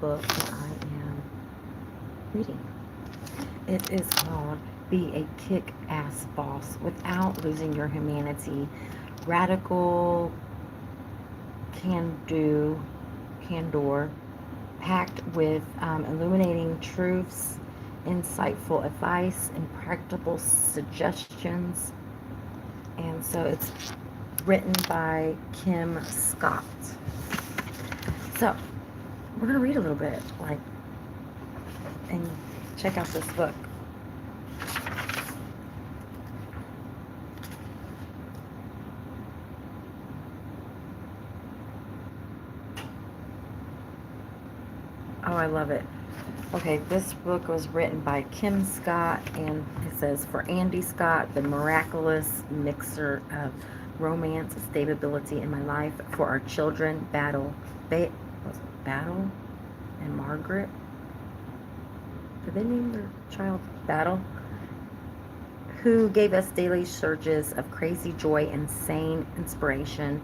book that I am reading. It is called Be a Kick-Ass Boss Without Losing Your Humanity. Radical can-do, candor, packed with illuminating truths, insightful advice, and practical suggestions. And so it's written by Kim Scott. So we're gonna read a little bit, and check out this book. Oh, I love it. Okay, this book was written by Kim Scott, and it says, for Andy Scott, the miraculous mixer of romance and stability in my life, for our children, Battle and Margaret. Did they name their child Battle? Who gave us daily surges of crazy joy and sane inspiration,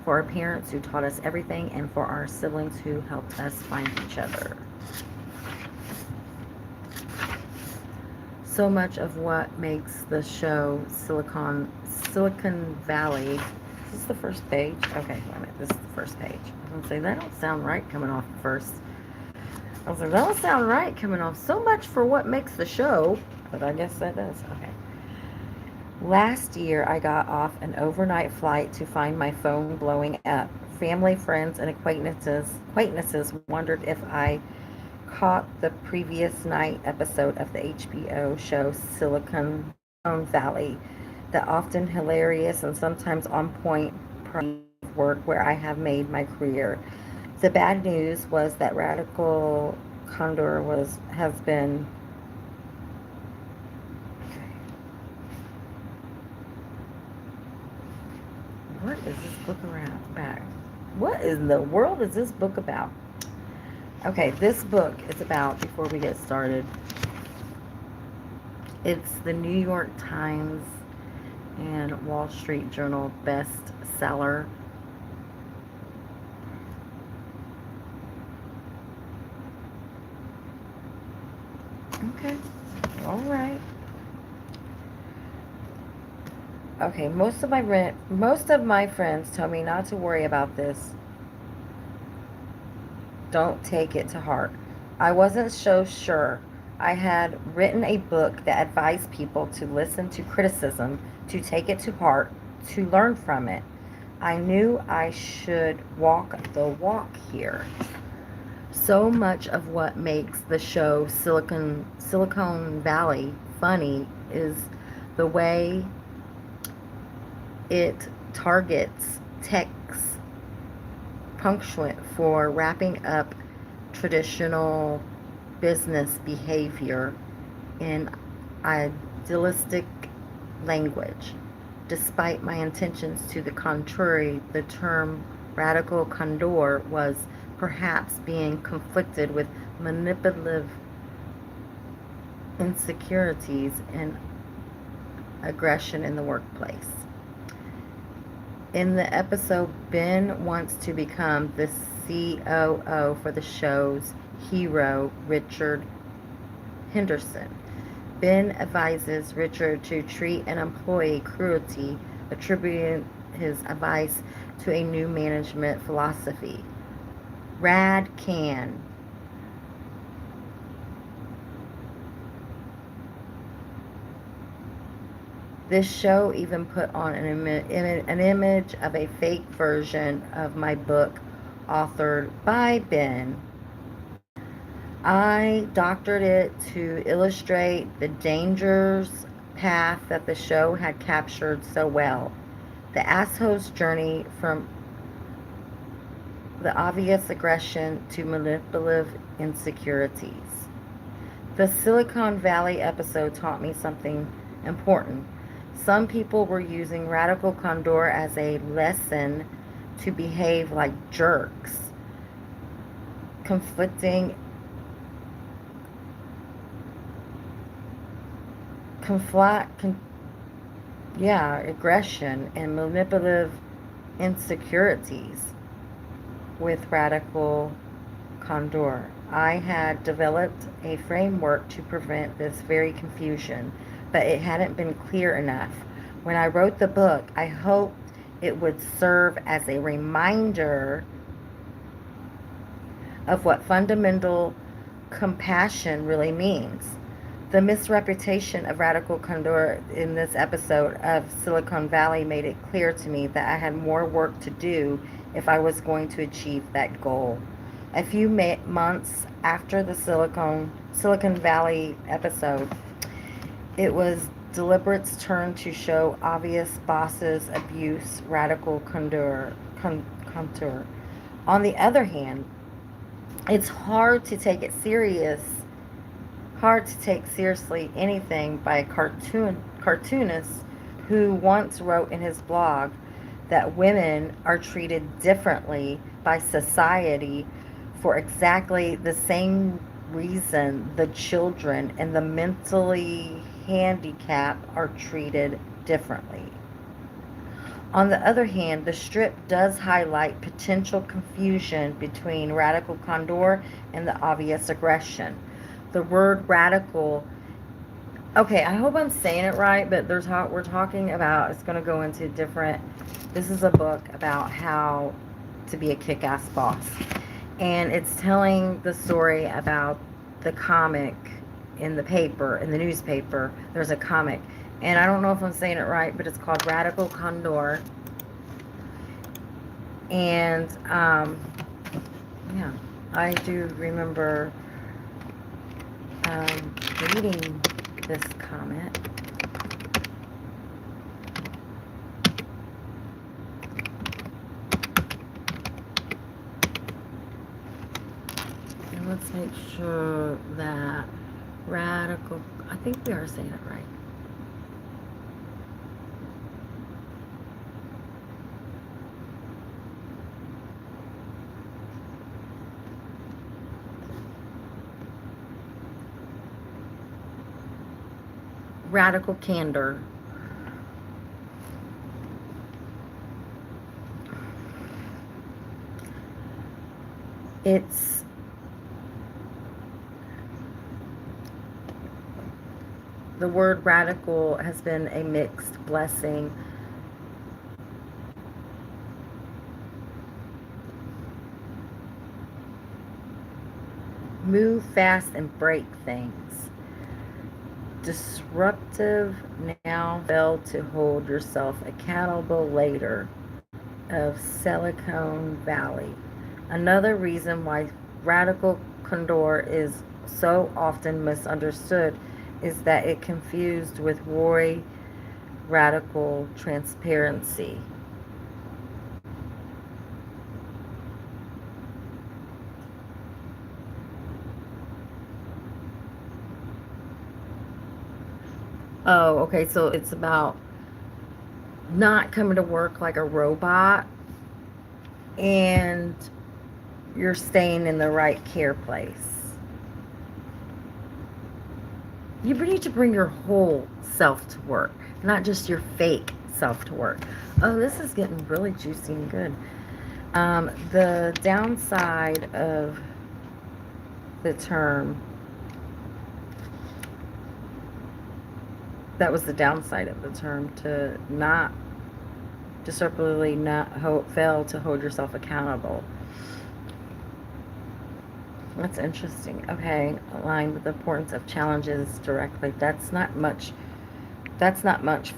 for our parents who taught us everything, and for our siblings who helped us find each other. So much of what makes the show Silicon Valley. Is this the first page? Okay, wait a minute. This is the first page. I was gonna say that don't sound right coming off the first. I was like, that don't sound right coming off. So much for what makes the show, but I guess that does. Okay. Last year, I got off an overnight flight to find my phone blowing up. Family, friends, and acquaintances wondered if I caught the previous night episode of the HBO show Silicon Valley, the often hilarious and sometimes on point work where I have made my career. The bad news was that Radical Candor has been. What is this book around back? What in the world is this book about? Okay, this book is about, before we get started, it's the New York Times and Wall Street Journal bestseller. Okay, all right. Okay, most of my friends told me not to worry about this. Don't take it to heart. I wasn't so sure. I had written a book that advised people to listen to criticism, to take it to heart, to learn from it. I knew I should walk the walk here. So much of what makes the show Silicon Valley funny is the way it targets tech's punctuant for wrapping up traditional business behavior in idealistic language. Despite my intentions to the contrary, the term radical candor was perhaps being conflicted with manipulative insecurities and aggression in the workplace. In the episode, Ben wants to become the COO for the show's hero, Richard Henderson. Ben advises Richard to treat an employee cruelty, attributing his advice to a new management philosophy. Rad can. This show even put on an image of a fake version of my book authored by Ben. I doctored it to illustrate the dangerous path that the show had captured so well. The asshole's journey from the obvious aggression to manipulative insecurities. The Silicon Valley episode taught me something important. Some people were using radical candor as a lesson to behave like jerks, conflicting aggression and manipulative insecurities with radical Candor. I had developed a framework to prevent this very confusion, but it hadn't been clear enough. When I wrote the book, I hoped it would serve as a reminder of what fundamental compassion really means. The misreputation of radical candor in this episode of Silicon Valley made it clear to me that I had more work to do if I was going to achieve that goal. A few months after the Silicon Valley episode, it was deliberate's turn to show obvious bosses abuse radical contour. On the other hand, it's hard to take seriously anything by a cartoonist who once wrote in his blog that women are treated differently by society for exactly the same reason the children and the mentally handicapped are treated differently. On the other hand, the strip does highlight potential confusion between radical candor and the obvious aggression. The word radical, okay, I hope I'm saying it right, but we're talking about, it's going to go into different, this is a book about how to be a kick-ass boss. And it's telling the story about the comic in the newspaper. There's a comic. And I don't know if I'm saying it right, but it's called Radical Candor. And, yeah, I do remember reading this comic. And let's make sure that radical, I think we are saying it right. Radical candor. It's the word radical has been a mixed blessing. Move fast and break things. Disruptive now, fail to hold yourself accountable later, of Silicon Valley. Another reason why radical candor is so often misunderstood is that it confused with Roy radical transparency. Oh, okay, so it's about not coming to work like a robot, and you're staying in the right care place. You need to bring your whole self to work, not just your fake self to work. Oh, this is getting really juicy and good. The downside of the term, that was the downside of the term, to not disruptively fail to hold yourself accountable. That's interesting. Okay, aligned with the importance of challenges directly. That's not much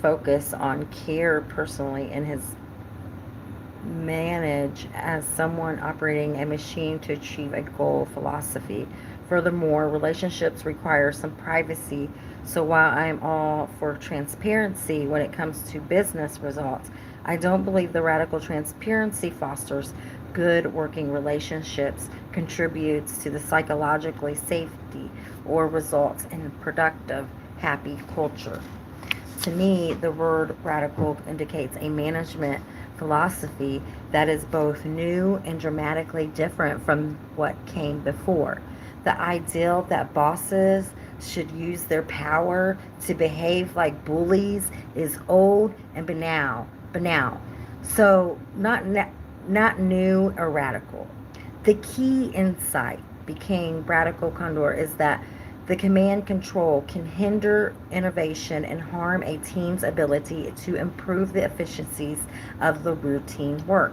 focus on care personally in his manage as someone operating a machine to achieve a goal philosophy. Furthermore, relationships require some privacy. So while I'm all for transparency when it comes to business results, I don't believe the radical transparency fosters good working relationships, contributes to the psychologically safety, or results in productive, happy culture. To me, the word radical indicates a management philosophy that is both new and dramatically different from what came before. The ideal that bosses should use their power to behave like bullies is old and banal. So not new or radical. The key insight became radical candor is that the command control can hinder innovation and harm a team's ability to improve the efficiencies of the routine work.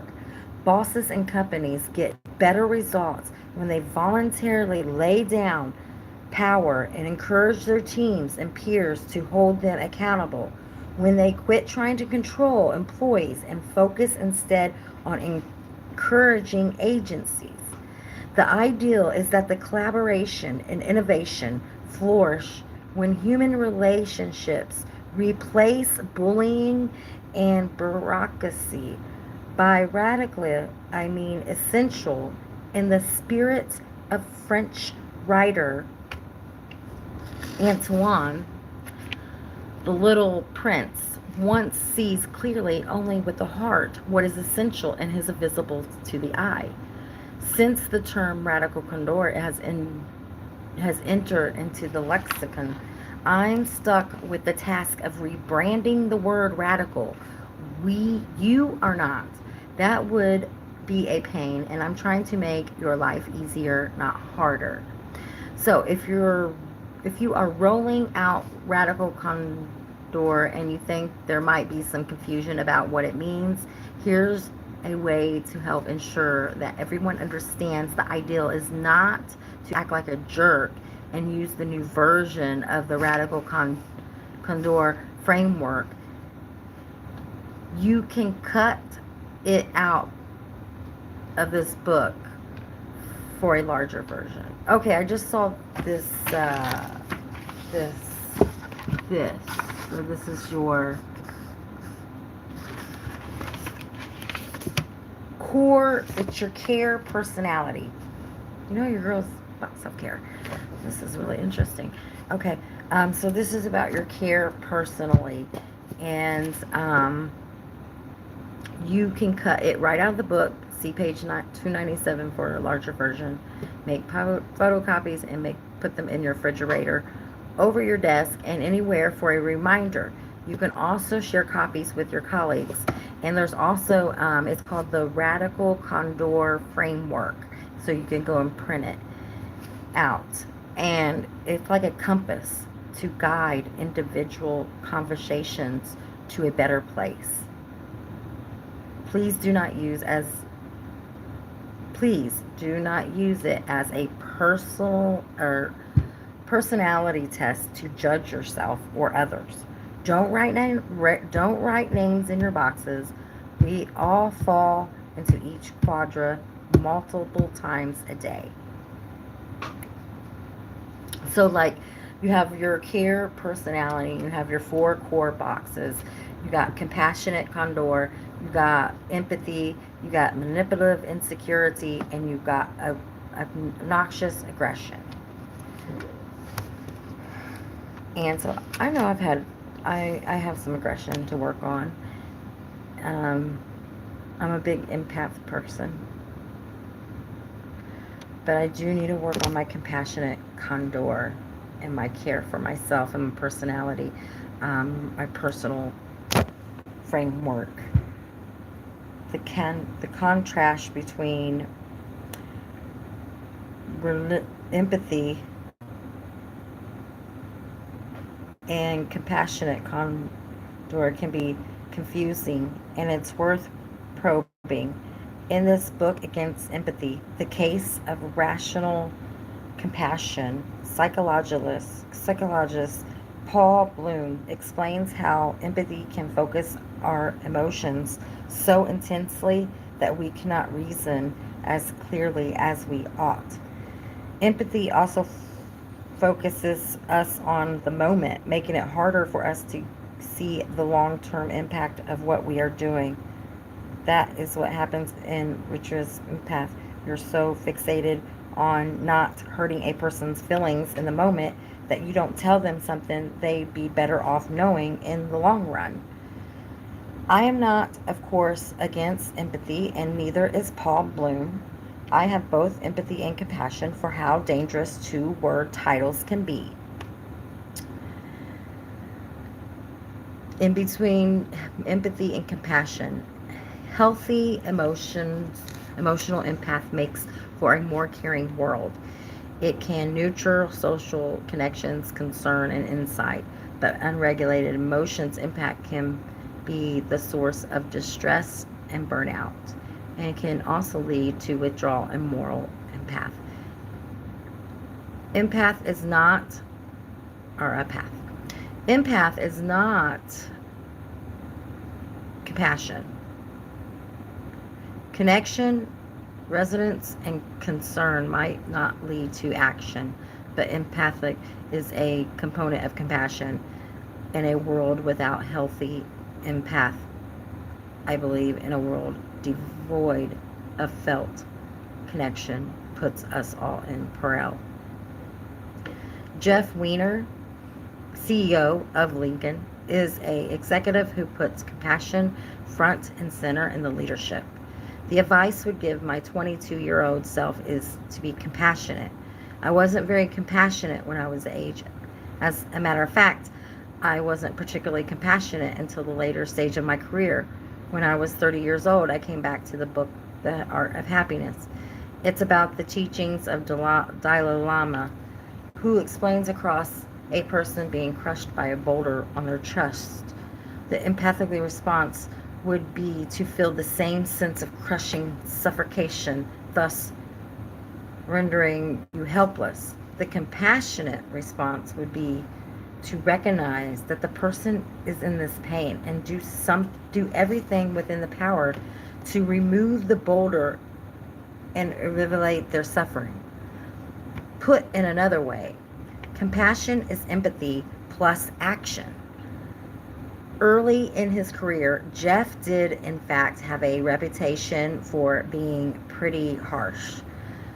Bosses and companies get better results when they voluntarily lay down power and encourage their teams and peers to hold them accountable. When they quit trying to control employees and focus instead on encouraging agencies. The ideal is that the collaboration and innovation flourish when human relationships replace bullying and bureaucracy. By radical, I mean essential in the spirit of French writer Antoine, the Little Prince, once sees clearly only with the heart what is essential and is visible to the eye. Since the term radical candor has entered into the lexicon, I'm stuck with the task of rebranding the word radical. You are not. That would be a pain, and I'm trying to make your life easier, not harder. So if you are rolling out radical candor and you think there might be some confusion about what it means, here's a way to help ensure that everyone understands the ideal is not to act like a jerk and use the new version of the radical candor framework. You can cut it out of this book for a larger version. Okay, I just saw this, this. So this is your core, it's your care personality. You know your girl's about self-care. This is really interesting. Okay, so this is about your care personally. And you can cut it right out of the book. See page 297 for a larger version. Make photocopies and put them in your refrigerator, over your desk, and anywhere for a reminder. You can also share copies with your colleagues. And there's also, it's called the Radical Candor Framework. So you can go and print it out. And it's like a compass to guide individual conversations to a better place. Please do not use it as a personal or personality test to judge yourself or others. Don't write names in your boxes. We all fall into each quadra multiple times a day. So like you have your care personality, you have your 4 core boxes. You got compassionate candor, you got empathy, you got manipulative insecurity, and you got obnoxious aggression. And so I know I have some aggression to work on. I'm a big empath person. But I do need to work on my compassionate candor and my care for myself and my personality, my personal framework. The contrast between empathy and compassionate candor can be confusing, and it's worth probing. In this book, Against Empathy, The Case of Rational Compassion, psychologist Paul Bloom explains how empathy can focus our emotions so intensely that we cannot reason as clearly as we ought. Empathy also focuses us on the moment, making it harder for us to see the long-term impact of what we are doing. That is what happens in Richard's empath. You're so fixated on not hurting a person's feelings in the moment that you don't tell them something they'd be better off knowing in the long run. I am not, of course, against empathy, and neither is Paul Bloom. I have both empathy and compassion for how dangerous 2-word titles can be. In between empathy and compassion, healthy emotions Emotional empath makes for a more caring world. It can nurture social connections, concern, and insight, but unregulated emotions impact can be the source of distress and burnout, and can also lead to withdrawal and moral empath. Empath is not, or apath. Empath is not compassion. Connection, resonance, and concern might not lead to action, but empathic is a component of compassion. In a world without healthy empath, I believe in a world devoid of felt connection puts us all in peril. Jeff Weiner, CEO of Lincoln, is a executive who puts compassion front and center in the leadership. The advice would give my 22-year-old self is to be compassionate. I wasn't very compassionate when I was age. As a matter of fact, I wasn't particularly compassionate until the later stage of my career. When I was 30 years old, I came back to the book, The Art of Happiness. It's about the teachings of Dalai Lama, who explains across a person being crushed by a boulder on their chest. The empathically response would be to feel the same sense of crushing suffocation, thus rendering you helpless. The compassionate response would be to recognize that the person is in this pain and do everything within the power to remove the boulder and alleviate their suffering. Put in another way, compassion is empathy plus action. Early in his career, Jeff did in fact have a reputation for being pretty harsh.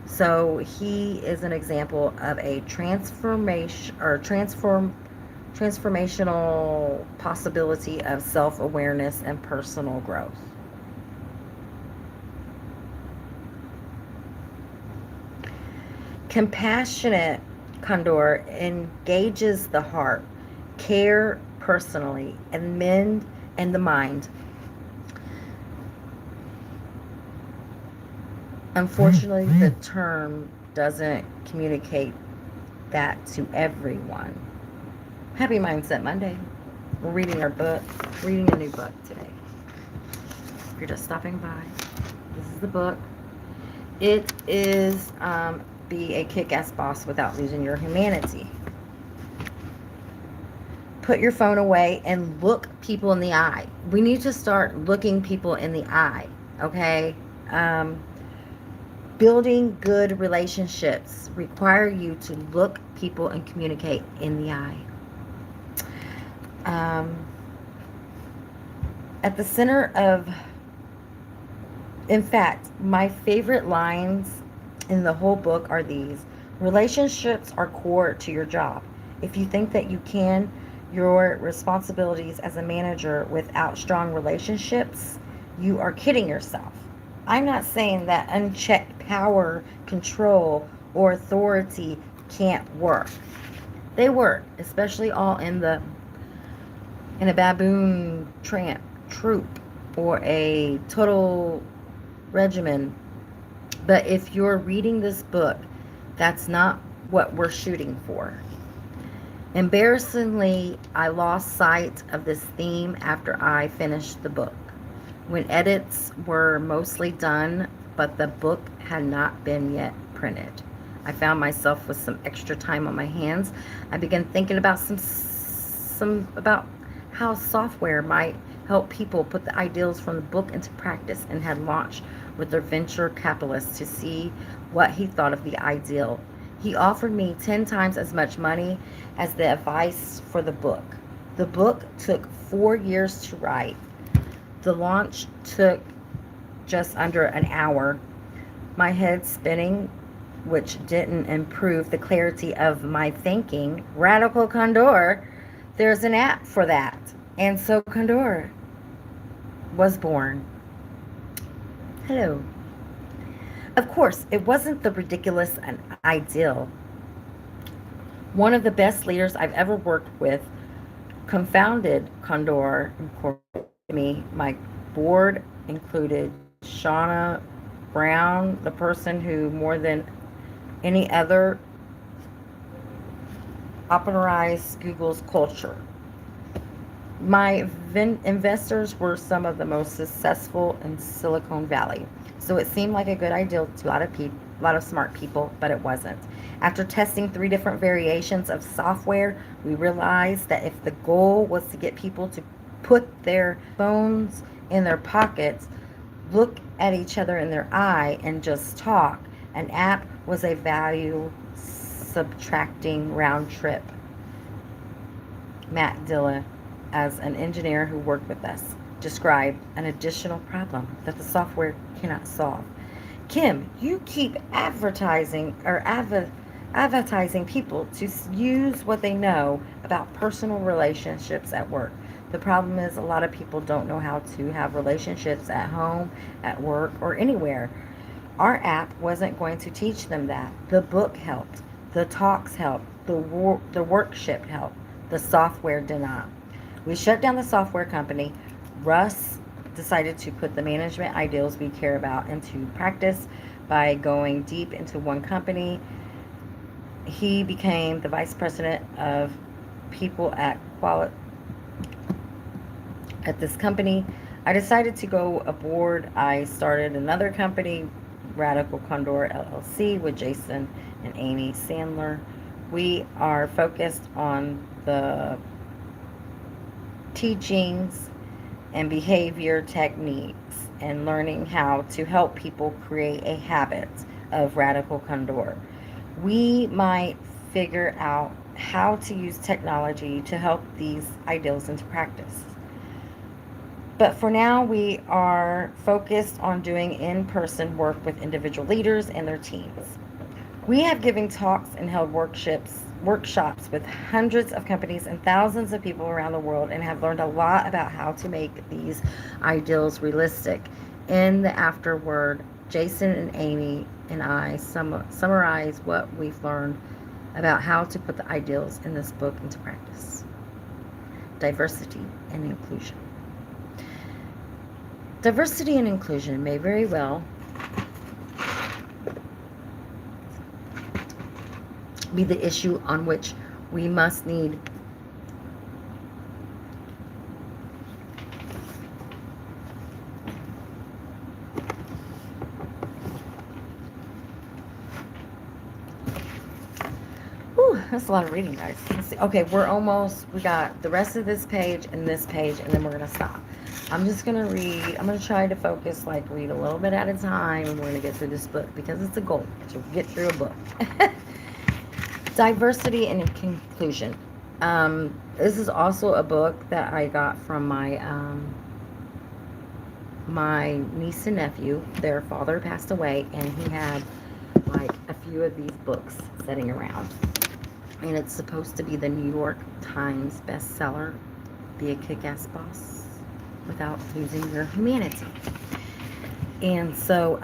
So he is an example of a transformational possibility of self-awareness and personal growth. Compassionate Candor engages the heart, care personally, and the mind. Unfortunately, the term doesn't communicate that to everyone. Happy Mindset Monday. We're reading our book, reading a new book today. If you're just stopping by, this is the book. It is Be a Kick-Ass Boss Without Losing Your Humanity. Put your phone away and look people in the eye. We need to start looking people in the eye, okay? Building good relationships require you to look people and communicate in the eye. At the center of, in fact, my favorite lines in the whole book are these: relationships are core to your job. If you think that you can your responsibilities as a manager without strong relationships, you are kidding yourself. I'm not saying that unchecked power, control, or authority can't work. They work, especially all in a baboon troop or a total regimen. But if you're reading this book, that's not what we're shooting for. Embarrassingly, I lost sight of this theme after I finished the book. When edits were mostly done, but the book had not been yet printed. I found myself with some extra time on my hands. I began thinking about some about how software might help people put the ideals from the book into practice, and had launched with a venture capitalist to see what he thought of the ideal. He offered me 10 times as much money as the advice for the book. The book took 4 years to write. The launch took just under an hour. My head spinning, which didn't improve the clarity of my thinking. Radical Candor, there's an app for that. And so Candor was born. Hello. Of course, it wasn't the ridiculous and ideal. One of the best leaders I've ever worked with confounded Candor Incorporated. My board included Shauna Brown, the person who more than any other popularized Google's culture. My investors were some of the most successful in Silicon Valley, so it seemed like a good idea to a lot of smart people, but it wasn't. After testing 3 different variations of software, we realized that if the goal was to get people to put their phones in their pockets, look at each other in their eye, and just talk, an app was a value subtracting round trip. Matt Dilla, as an engineer who worked with us, described an additional problem that the software cannot solve. Kim, you keep advertising people to use what they know about personal relationships at work. The problem is a lot of people don't know how to have relationships at home, at work, or anywhere. Our app wasn't going to teach them that. The book helped. The talks helped. The workshop helped. The software did not. We shut down the software company. Russ decided to put the management ideals we care about into practice by going deep into one company. He became the vice president of people at this company. I decided to go aboard. I started another company, Radical Candor LLC, with Jason and Amy Sandler. We are focused on the teachings and behavior techniques and learning how to help people create a habit of radical candor. We might figure out how to use technology to help these ideals into practice. But for now, we are focused on doing in person work with individual leaders and their teams. We have given talks and held workshops with hundreds of companies and thousands of people around the world and have learned a lot about how to make these ideals realistic. In the afterword, Jason and Amy and I summarize what we've learned about how to put the ideals in this book into practice. Diversity and inclusion. Diversity and inclusion may very well be the issue on which we must need Whew, that's a lot of reading, guys. Let's see. Okay, we got the rest of this page, and then we're going to stop. I'm just going to read. I'm going to try to focus, read a little bit at a time, and we're going to get through this book because it's a goal to get through a book. Diversity and Inclusion. This is also a book that I got from my niece and nephew. Their father passed away, and he had a few of these books sitting around. And it's supposed to be the New York Times bestseller, Be a Kick-Ass Boss Without Losing Your Humanity. And so,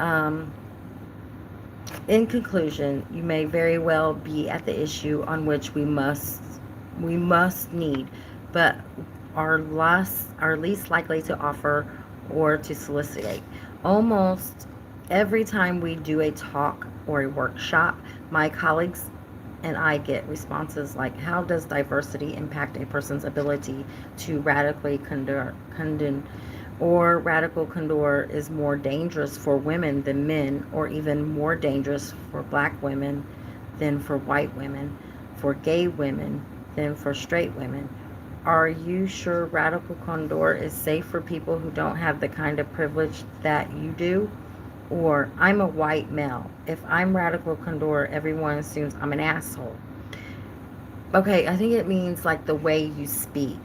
in conclusion, you may very well be at the issue on which we must need, but are least likely to offer or to solicit. Almost every time we do a talk or a workshop, my colleagues and I get responses like, how does diversity impact a person's ability to radically condemn, or radical candor is more dangerous for women than men, or even more dangerous for black women than for white women, for gay women than for straight women. Are you sure radical candor is safe for people who don't have the kind of privilege that you do? Or, I'm a white male. If I'm radical candor, everyone assumes I'm an asshole. Okay, I think it means the way you speak.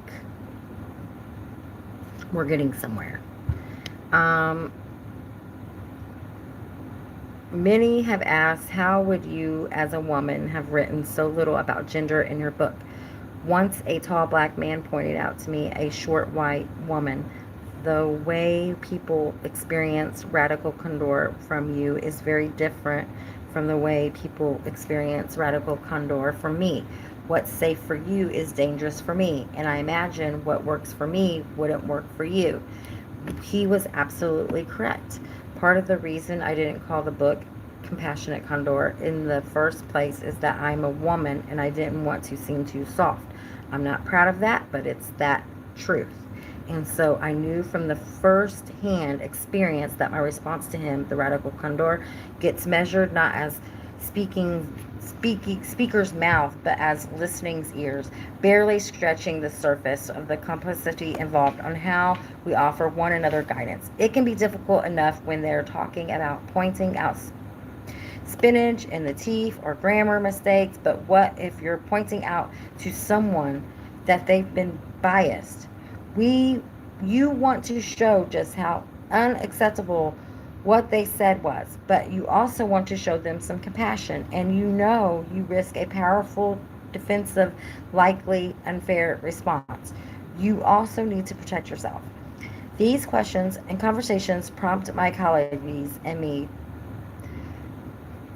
We're getting somewhere. Many have asked, how would you as a woman have written so little about gender in your book? Once a tall black man pointed out to me, a short white woman, the way people experience radical candor from you is very different from the way people experience radical candor from me. What's safe for you is dangerous for me, and I imagine what works for me wouldn't work for you. He was absolutely correct. Part of the reason I didn't call the book Compassionate Candor in the first place is that I'm a woman and I didn't want to seem too soft. I'm not proud of that, but it's that truth. And so I knew from the first hand experience that my response to him, the radical Candor, gets measured not as speaker's mouth, but as listening's ears, barely stretching the surface of the complexity involved on how we offer one another guidance. It can be difficult enough when they're talking about pointing out spinach in the teeth or grammar mistakes, but what if you're pointing out to someone that they've been biased? We You want to show just how unacceptable what they said was, but you also want to show them some compassion, and you know you risk a powerful defensive, likely unfair response. You also need to protect yourself. These questions and conversations prompt my colleagues and me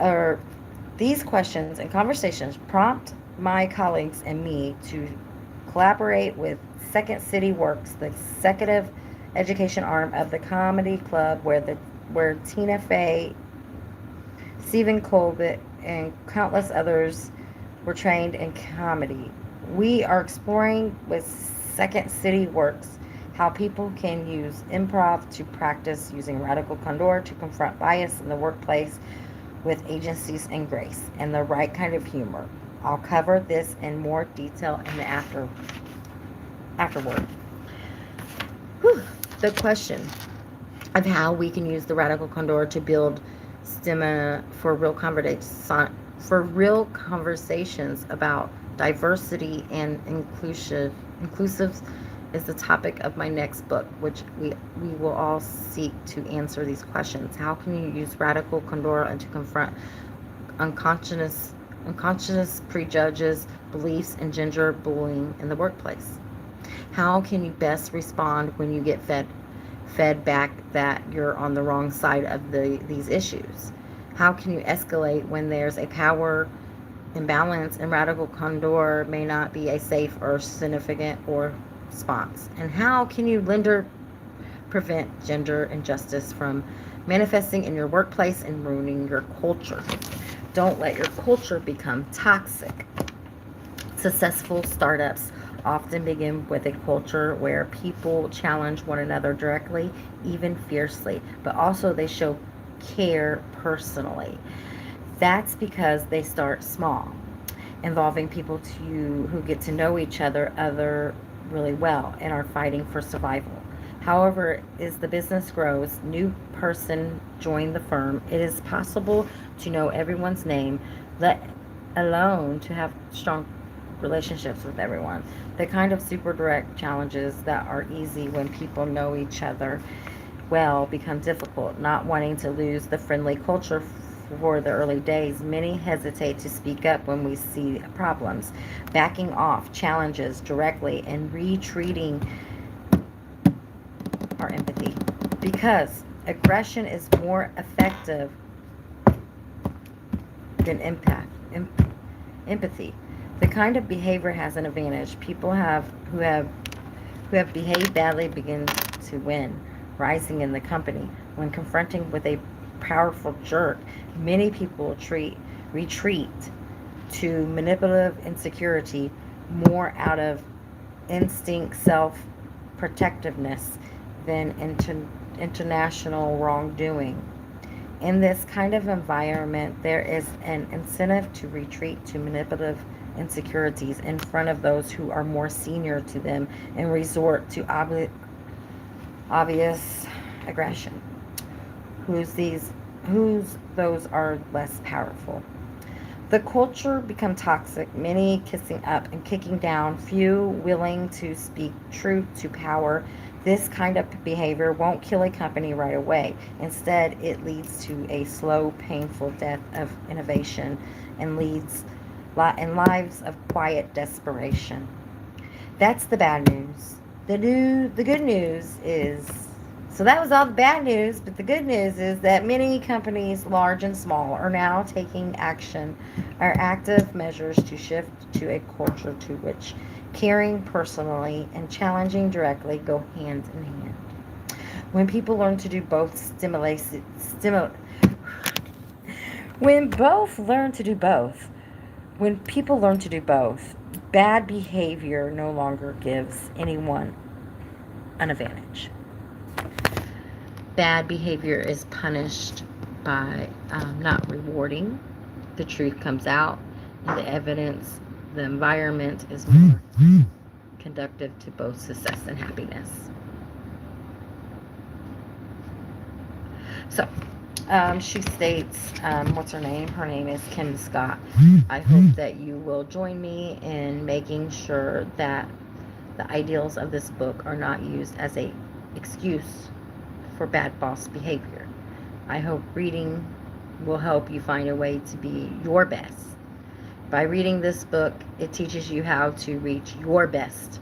or these questions and conversations prompt my colleagues and me to collaborate with Second City Works, the executive education arm of the comedy club where Tina Fey, Stephen Colbert, and countless others were trained in comedy. We are exploring with Second City Works how people can use improv to practice using radical candor to confront bias in the workplace with agencies and grace and the right kind of humor. I'll cover this in more detail in the afterward. Whew. The question of how we can use the radical candor to build stamina for real conversations about diversity and inclusives is the topic of my next book, which we will all seek to answer these questions. How can you use radical candor and to confront unconscious prejudges, beliefs, and gender bullying in the workplace? How can you best respond when you get fed back that you're on the wrong side of these issues? How can you escalate when there's a power imbalance and radical candor may not be a safe or significant or response? And how can you prevent gender injustice from manifesting in your workplace and ruining your culture? Don't let your culture become toxic. Successful startups often begin with a culture where people challenge one another directly, even fiercely, but also they show care personally. That's because they start small, involving people who get to know each other really well and are fighting for survival. However, as the business grows, new person join the firm, it is possible to know everyone's name, let alone to have strong relationships with everyone. The kind of super direct challenges that are easy when people know each other well become difficult. Not wanting to lose the friendly culture for the early days, many hesitate to speak up when we see problems, backing off challenges directly and retreating our empathy, because aggression is more effective than empathy. The kind of behavior has an advantage. People who have behaved badly begin to win, rising in the company. When confronting with a powerful jerk, many people retreat to manipulative insecurity more out of instinct self-protectiveness than international wrongdoing. In this kind of environment, there is an incentive to retreat to manipulative insecurities in front of those who are more senior to them and resort to obvious aggression. Whose those are less powerful. The culture become toxic, many kissing up and kicking down, few willing to speak truth to power. This kind of behavior won't kill a company right away. Instead, it leads to a slow, painful death of innovation and lives of quiet desperation. That's the bad news. The good news is, so that was all the bad news, but the good news is that many companies, large and small, are now taking active measures to shift to a culture to which caring personally and challenging directly go hand in hand. When people learn to do both, when both learn to do both, when people learn to do both, bad behavior no longer gives anyone an advantage. Bad behavior is punished by not rewarding. The truth comes out, and the evidence, the environment is more conducive to both success and happiness. So, she states, what's her name? Her name is Kim Scott. I hope that you will join me in making sure that the ideals of this book are not used as a excuse for bad boss behavior. I hope reading will help you find a way to be your best. By reading this book, it teaches you how to reach your best,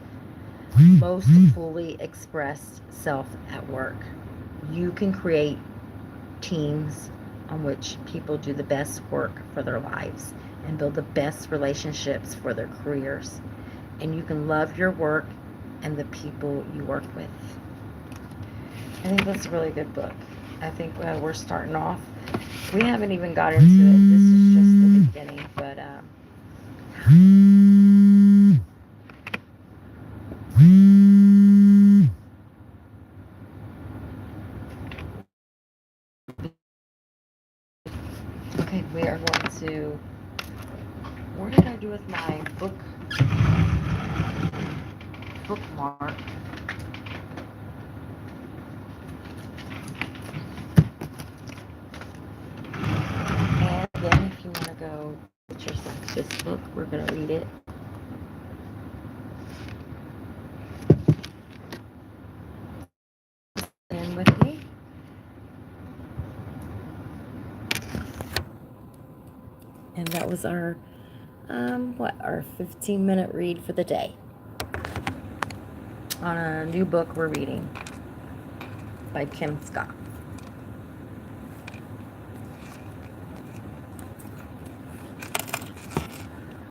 most fully expressed self at work. You can create teams on which people do the best work for their lives and build the best relationships for their careers. And you can love your work and the people you work with. I think that's a really good book. I think we're starting off. We haven't even got into it. This is just the beginning, but okay, we are going to. What did I do with my bookmark? And then, if you want to go get yourself this book, we're going to read it. In with me. And that was our our 15-minute read for the day on a new book we're reading by Kim Scott.